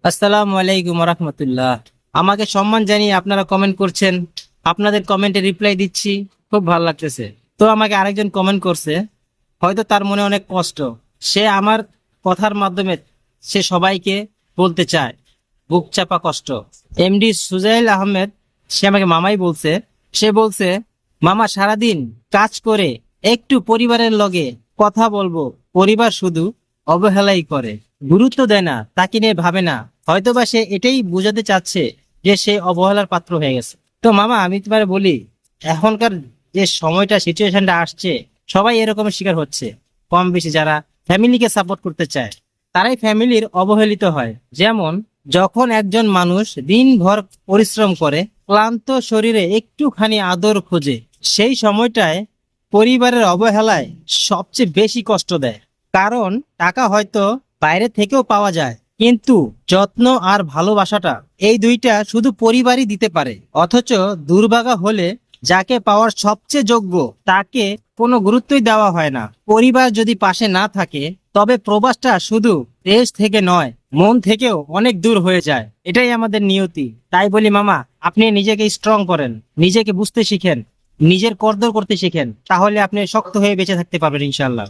আসসালামু আলাইকুম রহমতুল্লাহ। আমাকে সম্মান জানিয়ে আপনারা কমেন্ট করছেন, আপনাদের কমেন্টে রিপ্লাই দিচ্ছি, খুব ভালো লাগতেছে। তো আমাকে আরেকজন কমেন্ট করছে, হয়তো তার মনে অনেক কষ্ট, সে আমার কথার মাধ্যমে সে সবাইকে বলতে চায় বুক চাপা কষ্ট। এমডি সুজাইল আহমেদ, সে আমাকে মামাই বলছে। সে বলছে, মামা সারাদিন কাজ করে একটু পরিবারের লগে কথা বলবো, পরিবার শুধু অবহেলাই করে, গুরুত্ব দেয় না, তাকে নিয়ে ভাবে না। হয়তোবা সে এটাই বোঝাতে চাচ্ছে যে সে অবহেলার পাত্র হয়ে গেছে। তো মামা আমি তোমার বলি, এখনকার যে সময়টা সিচুয়েশনটা আসছে, সবাই এরকমের শিকার হচ্ছে। কম বেশি যারা ফ্যামিলিকে সাপোর্ট করতে চায় তারাই ফ্যামিলির অবহেলিত হয়। যেমন যখন একজন মানুষ দিনভর পরিশ্রম করে ক্লান্ত শরীরে একটুখানি আদর খোঁজে, সেই সময়টায় পরিবারের অবহেলায় সবচেয়ে বেশি কষ্ট দেয়। কারণ টাকা হয়তো বাইরে থেকেও পাওয়া যায়, কিন্তু যত্ন আর ভালোবাসাটা এই দুইটা শুধু পরিবারই দিতে পারে। অথচ দুর্ভাগা হলে যাকে পাওয়ার সবচেয়ে যোগ্য তাকে কোনো গুরুত্বই দেওয়া হয় না। পরিবার যদি পাশে না থাকে তবে প্রবাসটা শুধু দেশ থেকে নয়, মন থেকেও অনেক দূর হয়ে যায়। এটাই আমাদের নিয়তি। তাই বলি মামা, আপনি নিজেকে স্ট্রং করেন, নিজেকে বুঝতে শিখেন, নিজের কদর করতে শিখেন, তাহলে আপনি শক্ত হয়ে বেঁচে থাকতে পারবেন ইনশাল্লাহ।